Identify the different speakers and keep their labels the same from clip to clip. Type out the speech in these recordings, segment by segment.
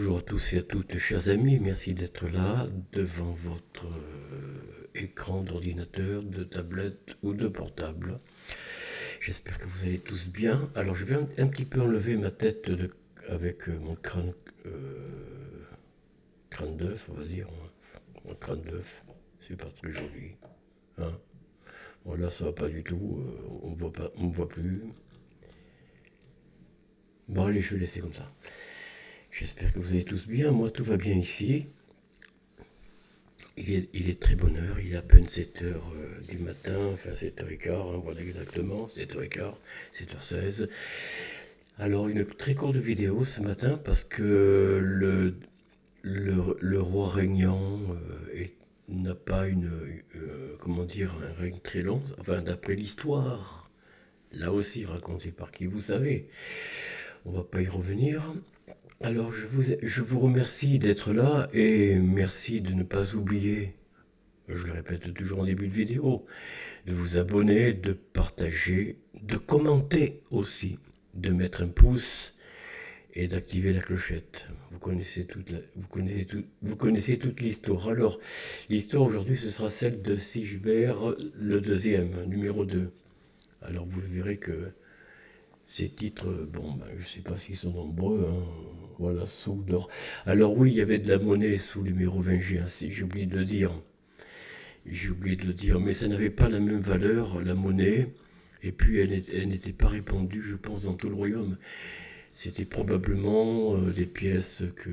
Speaker 1: Bonjour à tous et à toutes, chers amis, merci d'être là devant votre écran d'ordinateur, de tablette ou de portable. J'espère que vous allez tous bien. Alors je vais un petit peu enlever ma tête avec mon crâne d'œuf, on va dire. Mon crâne d'œuf, c'est pas très joli. Hein. Voilà, ça va pas du tout, on me voit pas, on me voit plus. Bon allez, je vais laisser comme ça. J'espère que vous allez tous bien, moi tout va bien ici. Il est très bonne heure, il est à peine 7 heures du matin, enfin 7h15, hein, voilà exactement, 7h15, 7h16. Alors une très courte vidéo ce matin parce que le roi régnant n'a pas comment dire, un règne très long, enfin d'après l'histoire, là aussi racontée par qui vous savez, on va pas y revenir. Alors je vous remercie d'être là et merci de ne pas oublier, je le répète toujours en début de vidéo, de vous abonner, de partager, de commenter aussi, de mettre un pouce et d'activer la clochette. Vous connaissez toute l'histoire. Alors, l'histoire aujourd'hui, ce sera celle de Sigebert, le deuxième, numéro 2. Alors, vous verrez que ces titres, bon, ben, je ne sais pas s'ils sont nombreux, hein. Voilà, sous d'or. Alors oui, il y avait de la monnaie sous les mérovingiens, j'ai oublié de le dire. J'ai oublié de le dire, mais ça n'avait pas la même valeur, la monnaie, et puis elle n'était pas répandue, je pense, dans tout le royaume. C'était probablement des pièces que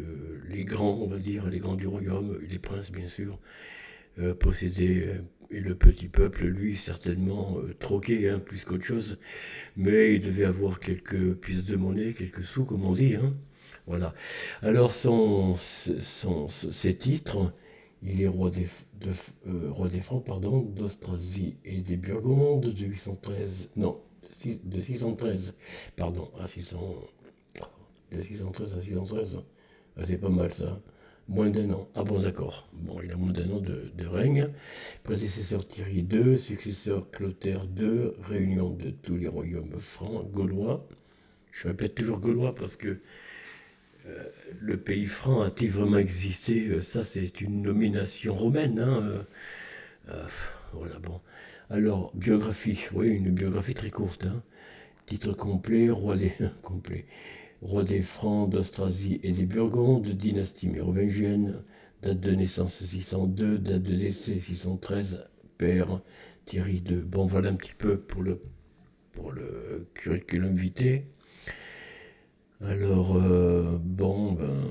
Speaker 1: les grands, on va dire, les grands du royaume, les princes bien sûr, possédaient, et le petit peuple, lui, certainement troqué, hein, plus qu'autre chose, mais il devait avoir quelques pièces de monnaie, quelques sous, comme on dit, hein. Voilà. Alors, ses titres, il est roi des Francs, pardon, d'Austrasie et des Burgondes de 813, non, de 613, pardon, à 600, de 613 à 613. Ah, c'est pas mal ça. Moins d'un an. Ah bon, d'accord. Bon, il a moins d'un an de règne. Prédécesseur Thierry II, successeur Clotaire II, réunion de tous les royaumes francs, gaulois. Je répète toujours gaulois parce que le pays franc a-t-il vraiment existé? Ça, c'est une nomination romaine, hein. Voilà, bon. Alors, biographie. Oui, une biographie très courte, hein. Titre complet, complet. Roi des Francs, d'Austrasie et des Burgondes, dynastie mérovingienne, date de naissance 602, date de décès 613, père Thierry II. Bon, voilà un petit peu pour le curriculum vitae. Alors, bon, ben,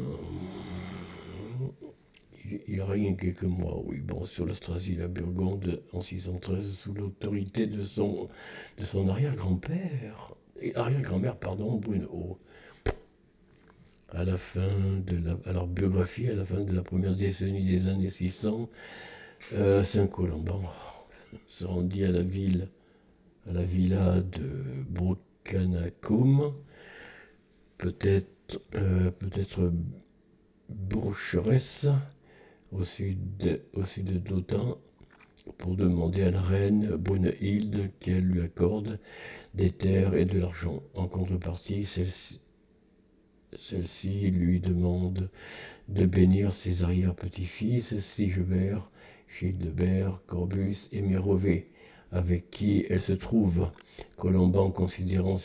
Speaker 1: il règne quelques mois, oui, bon, sur l'Austrasie et la Burgonde en 613, sous l'autorité de son arrière-grand-mère, pardon, Bruno. À la fin alors biographie, à la fin de la première décennie des années 600, Saint-Colomban se rendit à la villa de Brocanacoum, peut-être Bourcheresse, au sud d'Autun, pour demander à la reine Brunehilde qu'elle lui accorde des terres et de l'argent. En contrepartie, celle-ci lui demande de bénir ses arrière-petits-fils Sigebert, Childebert, Corbus et Mérové, avec qui elle se trouve. Colomban, considérant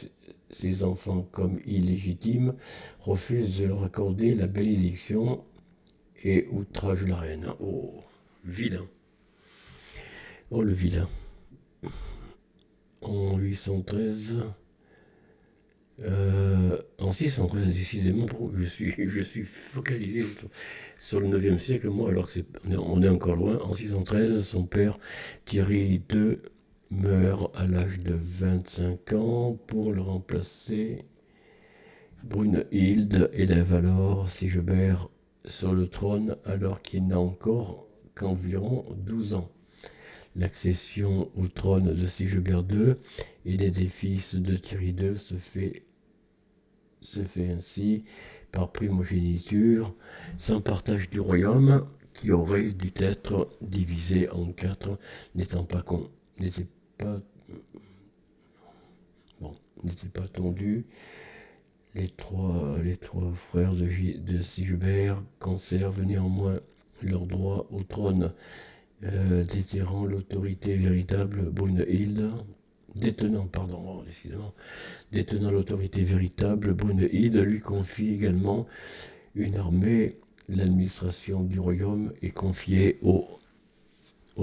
Speaker 1: ses enfants comme illégitimes, refuse de leur accorder la bénédiction et outrage la reine. Oh, vilain. Oh, le vilain. En 813, en 613, décidément, je suis focalisé sur le 9e siècle, moi, alors on est encore loin. En 613, son père, Thierry II, meurt à l'âge de 25 ans. Pour le remplacer, Brunehilde élève alors Sigebert sur le trône alors qu'il n'a encore qu'environ 12 ans. L'accession au trône de Sigebert II et des fils de Thierry II se fait ainsi par primogéniture, sans partage du royaume, qui aurait dû être divisé en 4, n'était pas, bon, n'était pas tendu. les trois frères de Sigebert conservent néanmoins leur droit au trône, déterrant l'autorité véritable. Brunehilde, détenant l'autorité véritable, Brunehilde lui confie également une armée. L'administration du royaume est confiée au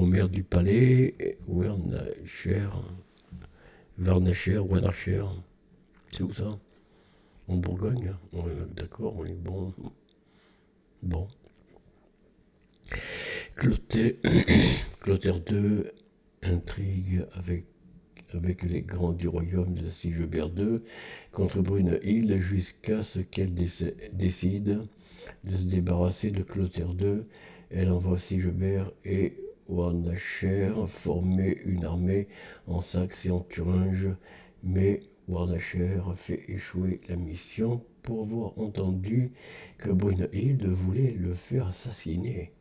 Speaker 1: maire du palais, Warnacher, c'est où ça? En Bourgogne? D'accord, oui, bon. Bon. Clotaire, Clotaire II intrigue avec les grands du royaume de Sigebert II contre Brunehilde jusqu'à ce qu'elle décide de se débarrasser de Clotaire II. Elle envoie Sigebert et Warnacher former une armée en Saxe et en Thuringe, mais Warnacher fait échouer la mission pour avoir entendu que Brunehilde voulait le faire assassiner.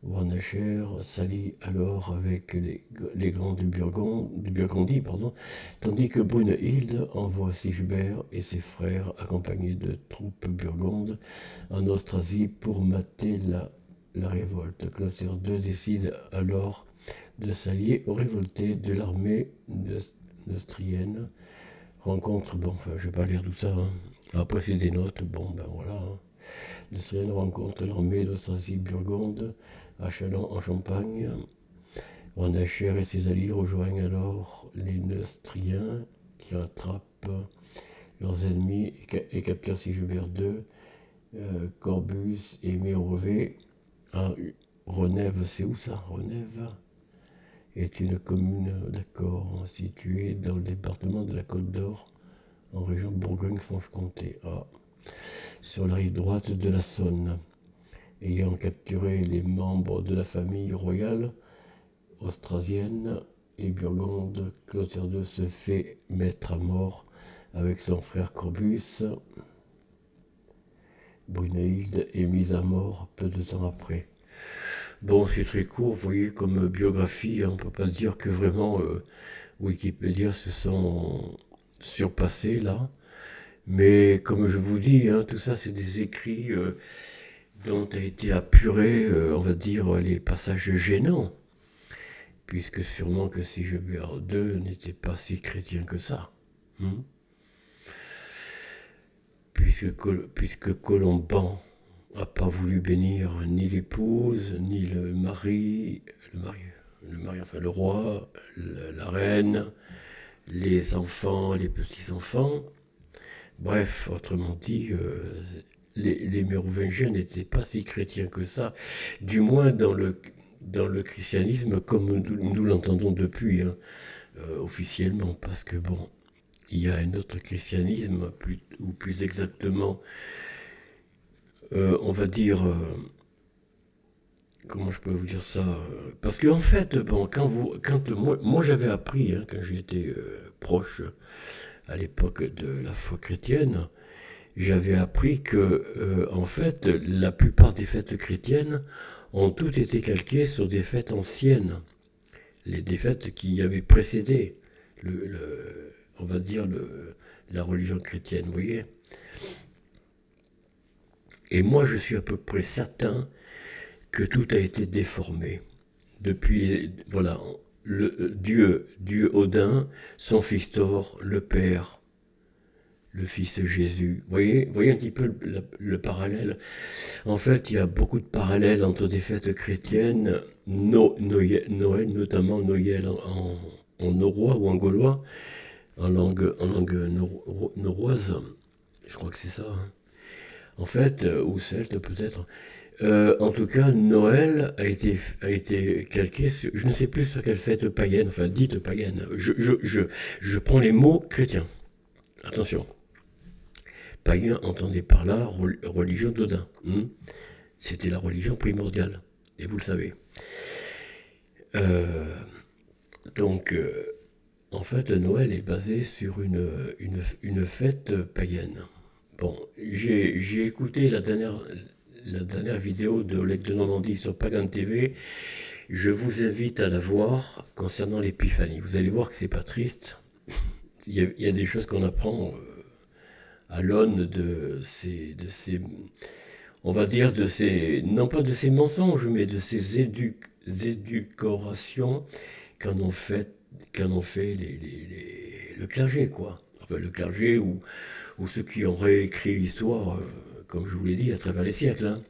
Speaker 1: Warnacher s'allie alors avec les grands de Burgondie, tandis que Brunehilde envoie Sigebert et ses frères accompagnés de troupes burgondes en Austrasie pour mater la révolte. Clotaire II décide alors de s'allier aux révoltés de l'armée neustrienne. Rencontre, je vais pas lire tout ça, hein. Après c'est des notes, voilà. Hein. Neustrienne rencontre l'armée d'Austrasie-Burgonde à Châlons en Champagne. Warnacher et ses alliés rejoignent alors les Neustriens qui rattrapent leurs ennemis et capturent Sigebert II, Corbus et Mérové à Renève. C'est où ça? Renève est une commune, d'accord, située dans le département de la Côte d'Or, en région Bourgogne-Franche-Comté, sur la rive droite de la Saône. Ayant capturé les membres de la famille royale austrasienne et burgonde, Clotaire II se fait mettre à mort avec son frère Corbus. Brunehilde est mise à mort peu de temps après. Bon, c'est très court, vous voyez, comme biographie, on ne peut pas dire que vraiment Wikipédia se sont surpassés là. Mais comme je vous dis, hein, tout ça c'est des écrits dont a été apuré, on va dire, les passages gênants, puisque sûrement que Sigebert II n'était pas si chrétien que ça. Hein, puisque Colomban n'a pas voulu bénir ni l'épouse, ni enfin le roi, la reine, les enfants, les petits-enfants. Bref, autrement dit, les Mérovingiens n'étaient pas si chrétiens que ça, du moins dans le christianisme comme nous l'entendons depuis, hein, officiellement, parce que bon, il y a un autre christianisme, ou plus exactement, on va dire, comment je peux vous dire ça, parce qu'en fait, bon, moi j'avais appris, hein, quand j'étais proche à l'époque de la foi chrétienne, j'avais appris que, en fait, la plupart des fêtes chrétiennes ont toutes été calquées sur des fêtes anciennes, des fêtes qui avaient précédé, on va dire, la religion chrétienne, vous voyez. Et moi, je suis à peu près certain que tout a été déformé. Depuis, voilà, Dieu Odin, son fils Thor, le Père, le Fils Jésus. Voyez un petit peu le parallèle. En fait, il y a beaucoup de parallèles entre des fêtes chrétiennes, Noël, notamment Noël en norrois ou en gaulois, en langue norroise, je crois que c'est ça. Hein. En fait, ou celte peut-être. En tout cas, Noël a été calqué sur, je ne sais plus sur quelle fête païenne, enfin dite païenne. Je prends les mots chrétiens. Attention. Païen entendait par là religion d'Odin. C'était la religion primordiale, et vous le savez. Donc, en fait, Noël est basé sur une fête païenne. Bon, j'ai écouté la dernière vidéo de Oleg de Normandie sur Pagan TV. Je vous invite à la voir concernant l'épiphanie. Vous allez voir que c'est pas triste. Il y a des choses qu'on apprend à l'aune de ces, on va dire, de ces, non pas de ces mensonges, mais de ces éducorations qu'en ont fait le clergé, quoi. Enfin, le clergé ou ceux qui ont réécrit l'histoire, comme je vous l'ai dit, à travers les siècles, hein.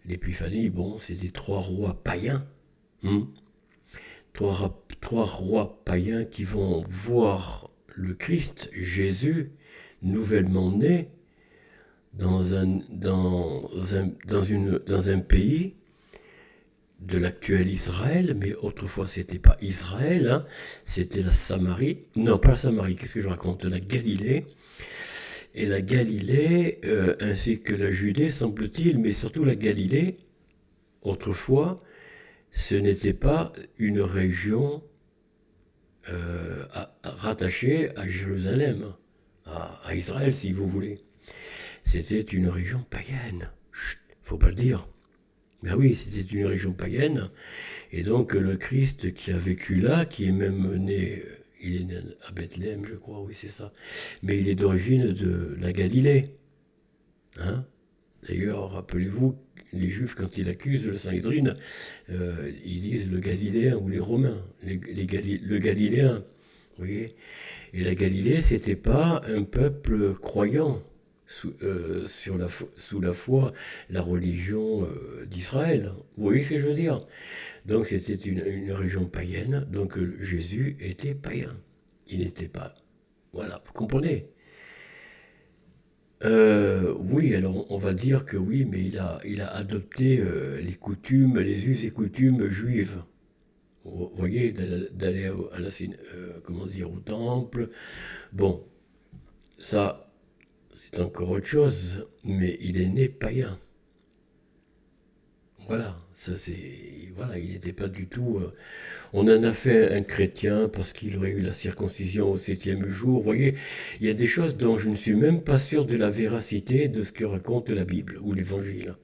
Speaker 1: L'épiphanie, bon, c'est des trois rois païens, hein. Trois rois païens qui vont voir le Christ, Jésus, nouvellement né, dans un pays de l'actuel Israël, mais autrefois c'était pas Israël, hein, c'était la Samarie, non pas la Samarie, qu'est-ce que je raconte, la Galilée, et la Galilée, ainsi que la Judée, semble-t-il, mais surtout la Galilée, autrefois, ce n'était pas une région rattachée à Jérusalem, à Israël si vous voulez. C'était une région païenne. Chut, faut pas le dire. Ben oui, c'était une région païenne. Et donc le Christ qui a vécu là, qui est même né, il est né à Bethléem, je crois, oui c'est ça. Mais il est d'origine de la Galilée. Hein. D'ailleurs, rappelez-vous, les Juifs, quand ils accusent le Sanhédrin, ils disent le Galiléen ou les Romains, le Galiléen. Vous voyez. Et la Galilée, c'était pas un peuple croyant sous la foi, la religion d'Israël. Vous voyez ce que je veux dire? Donc c'était une région païenne, donc Jésus était païen. Il n'était pas... Voilà, vous comprenez? Oui, alors on va dire que oui, mais il a adopté les coutumes, les us et coutumes juives. Vous voyez, d'aller comment dire, au temple. Bon, ça, c'est encore autre chose, mais il est né païen. Voilà, ça c'est, voilà, il n'était pas du tout. On en a fait un chrétien parce qu'il aurait eu la circoncision au septième jour. Vous voyez, il y a des choses dont je ne suis même pas sûr de la véracité de ce que raconte la Bible ou l'Évangile.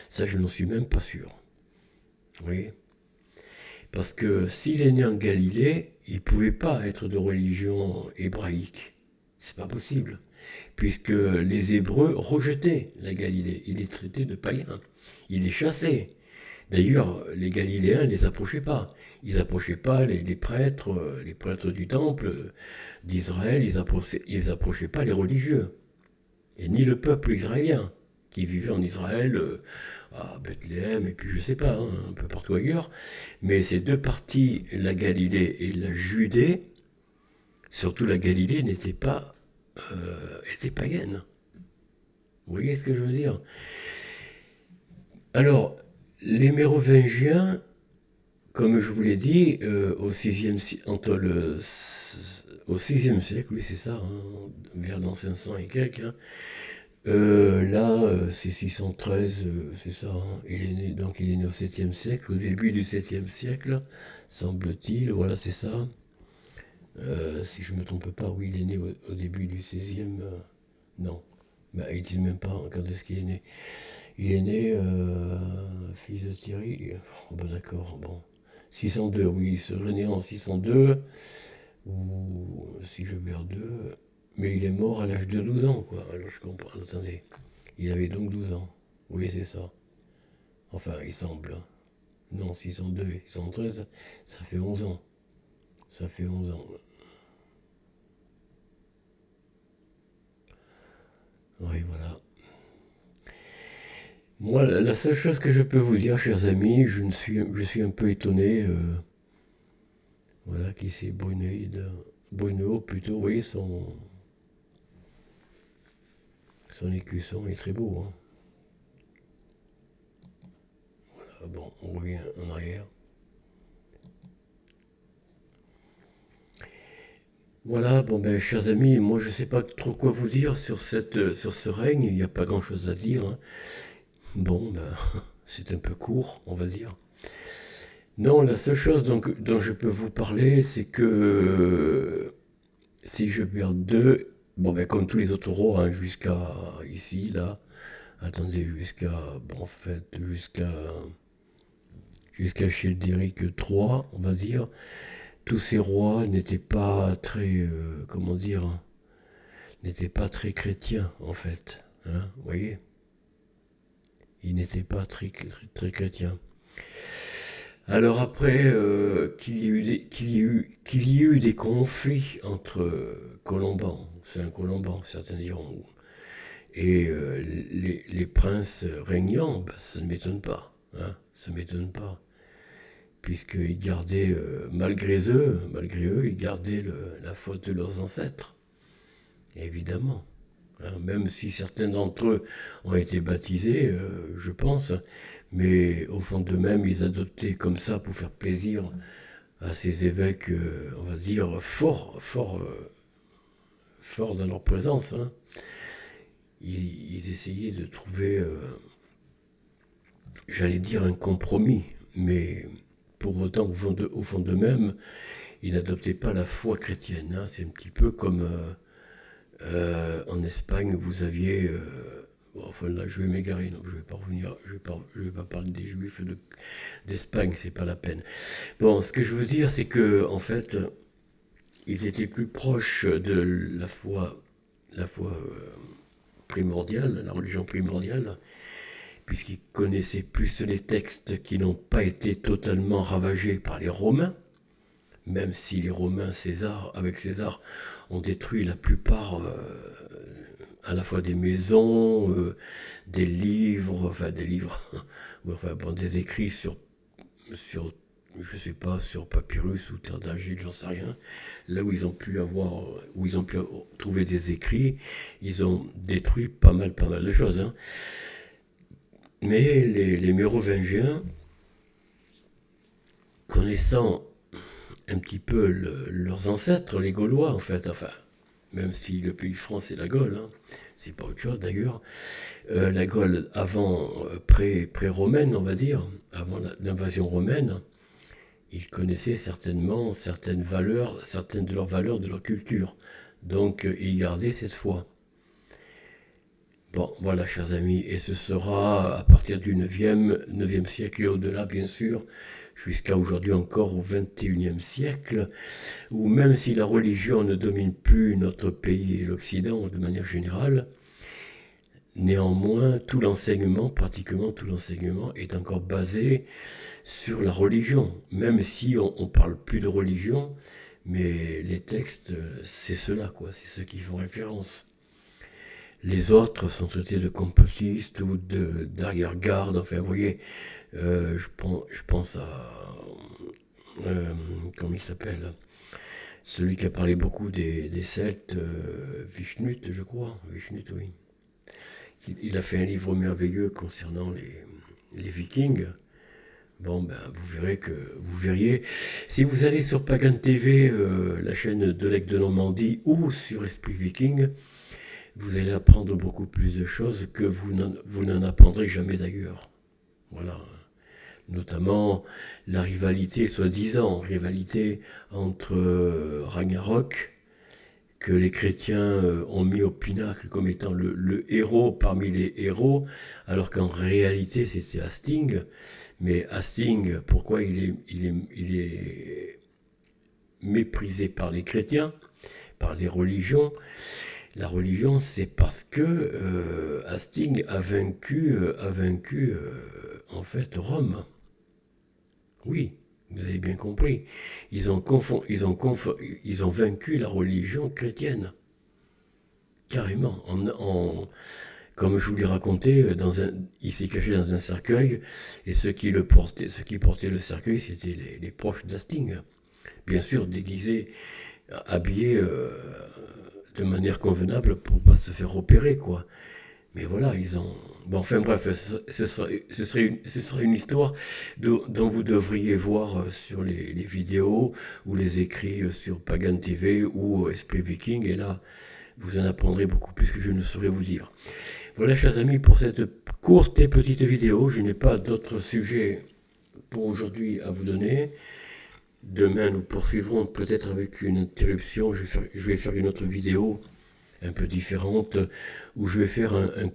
Speaker 1: Ça, je n'en suis même pas sûr. Vous voyez, parce que s'il est né en Galilée, il ne pouvait pas être de religion hébraïque. C'est pas possible, puisque les Hébreux rejetaient la Galilée. Il est traité de païen. Il est chassé. D'ailleurs, les Galiléens ne les approchaient pas. Ils n'approchaient pas les prêtres du temple d'Israël, ils n'approchaient pas les religieux. Et ni le peuple israélien, qui vivait en Israël, à Bethléem, et puis je ne sais pas, hein, un peu partout ailleurs. Mais ces deux parties, la Galilée et la Judée, surtout la Galilée, était païenne. Vous voyez ce que je veux dire? Alors, les Mérovingiens, comme je vous l'ai dit, au 6e, au 6e siècle, oui c'est ça, hein, vers l'an 500 et quelques, hein, là c'est 613, c'est ça, hein, donc il est né au 7e siècle, au début du 7e siècle, semble-t-il, voilà c'est ça. Si je ne me trompe pas, oui il est né au début du 16e, non, bah, ils disent même pas quand est-ce qu'il est né. Il est né, fils de Thierry, oh, ben d'accord, bon. 602, oui, il serait né en 602, ou si je perds 2, mais il est mort à l'âge de 12 ans, quoi. Alors je comprends, attendez, il avait donc 12 ans, oui c'est ça. Enfin, il semble. Non, 602 et 613, ça fait 11 ans. Ça fait 11 ans. Oui, voilà. Moi, la seule chose que je peux vous dire, chers amis, je suis un peu étonné, voilà, qui c'est Brunehaut plutôt, vous voyez, son écusson est très beau, hein. Voilà, bon, on revient en arrière. Voilà, bon ben, chers amis, moi je sais pas trop quoi vous dire sur ce règne, il n'y a pas grand-chose à dire, hein. Bon, ben, c'est un peu court, on va dire. Non, la seule chose dont je peux vous parler, c'est que si je perds deux, bon ben comme tous les autres rois, hein, jusqu'à ici, là, attendez, bon en fait, jusqu'à Childéric III, on va dire, tous ces rois n'étaient pas très, comment dire, n'était pas très chrétien, en fait. Hein, vous voyez? Il n'était pas très chrétien. Alors après, qu'il y ait eu des conflits entre Colomban, c'est un Colomban, certains diront, et les princes régnants, ben, ça ne m'étonne pas. Hein, ça ne m'étonne pas. Puisqu'ils gardaient, malgré eux, ils gardaient la faute de leurs ancêtres, évidemment. Hein, même si certains d'entre eux ont été baptisés, je pense, mais au fond d'eux-mêmes, ils adoptaient comme ça pour faire plaisir à ces évêques, on va dire, forts dans leur présence. Hein. Ils essayaient de trouver, j'allais dire, un compromis, mais pour autant, au fond d'eux-mêmes, ils n'adoptaient pas la foi chrétienne. Hein. C'est un petit peu comme en Espagne, vous aviez... bon, enfin là, je vais m'égarer, donc je vais pas revenir, je vais pas parler des Juifs d'Espagne, c'est pas la peine. Bon, ce que je veux dire, c'est que en fait, ils étaient plus proches de la foi primordiale, la religion primordiale, puisqu'ils connaissaient plus les textes qui n'ont pas été totalement ravagés par les Romains, même si les Romains, avec César, ont détruit la plupart, à la fois des maisons, des livres, enfin, bon, des écrits sur, je sais pas, sur papyrus ou terre d'argile, j'en sais rien. Là où ils ont pu trouver des écrits, ils ont détruit pas mal de choses. Hein. Mais les Mérovingiens, connaissant un petit peu leurs ancêtres, les Gaulois en fait, enfin, même si le pays franc c'est la Gaule, hein, c'est pas autre chose d'ailleurs, la Gaule avant, pré-romaine on va dire, avant l'invasion romaine, ils connaissaient certainement certaines de leurs valeurs, de leur culture, donc ils gardaient cette foi. Bon, voilà, chers amis, et ce sera à partir du 9e siècle et au-delà, bien sûr, jusqu'à aujourd'hui encore au 21e siècle, où même si la religion ne domine plus notre pays et l'Occident de manière générale, néanmoins, pratiquement tout l'enseignement, est encore basé sur la religion, même si on ne parle plus de religion, mais les textes, c'est cela, quoi, c'est ceux qui font référence. Les autres sont traités de complotistes ou d'arrière-garde. Enfin, vous voyez, je pense à... comment il s'appelle? Celui qui a parlé beaucoup des Celtes, Vishnut, je crois. Vishnut, oui. Il a fait un livre merveilleux concernant les Vikings. Bon, ben, vous verriez. Si vous allez sur Pagan TV, la chaîne de l'Aigle de Normandie, ou sur Esprit Viking, vous allez apprendre beaucoup plus de choses que vous n'en apprendrez jamais ailleurs. Voilà. Notamment la rivalité, soi-disant, rivalité entre Ragnarok, que les chrétiens ont mis au pinacle comme étant le héros parmi les héros, alors qu'en réalité c'était Hasting. Mais Hasting, pourquoi il est méprisé par les chrétiens, par les religions? La religion, c'est parce que Hasting a vaincu en fait Rome. Oui, vous avez bien compris. Ils ont vaincu la religion chrétienne, carrément. Comme je vous l'ai raconté, il s'est caché dans un cercueil, et ceux qui portaient le cercueil, c'était les proches d'Hasting. Bien sûr, déguisés, habillés de manière convenable pour pas se faire repérer, quoi. Mais voilà, ils ont... Bon, enfin bref, ce serait une histoire dont vous devriez voir sur les vidéos ou les écrits sur Pagan TV ou Esprit Viking, et là, vous en apprendrez beaucoup plus que je ne saurais vous dire. Voilà, chers amis, pour cette courte et petite vidéo. Je n'ai pas d'autres sujets pour aujourd'hui à vous donner. Demain, nous poursuivrons peut-être avec une interruption. Je vais faire une autre vidéo un peu différente, où je vais faire un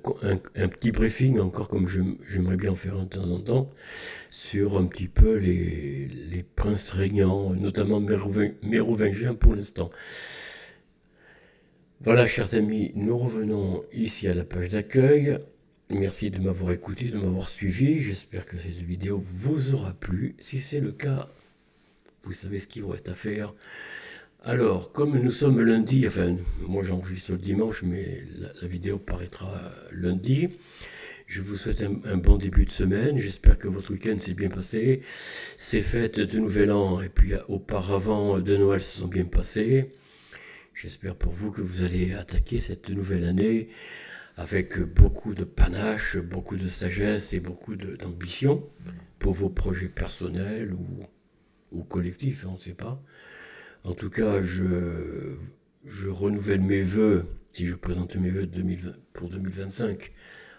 Speaker 1: petit briefing, encore comme j'aimerais bien en faire de temps en temps, sur un petit peu les princes régnants, notamment mérovingiens pour l'instant. Voilà, chers amis, nous revenons ici à la page d'accueil. Merci de m'avoir écouté, de m'avoir suivi. J'espère que cette vidéo vous aura plu. Si c'est le cas, vous savez ce qu'il vous reste à faire. Alors, comme nous sommes lundi, enfin, moi j'enregistre le dimanche, mais la vidéo paraîtra lundi. Je vous souhaite un bon début de semaine. J'espère que votre week-end s'est bien passé. Ces fêtes de Nouvel An et puis auparavant de Noël se sont bien passées. J'espère pour vous que vous allez attaquer cette nouvelle année avec beaucoup de panache, beaucoup de sagesse et beaucoup d'ambition pour vos projets personnels ou collectifs, on ne sait pas. En tout cas, je renouvelle mes vœux et je présente mes vœux pour 2025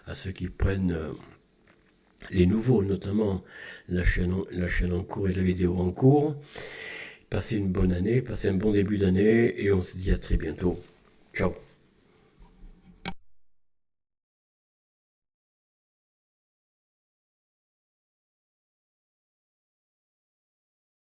Speaker 1: à ceux qui prennent les nouveaux, notamment la chaîne en cours et la vidéo en cours. Passez une bonne année, passez un bon début d'année et on se dit à très bientôt. Ciao.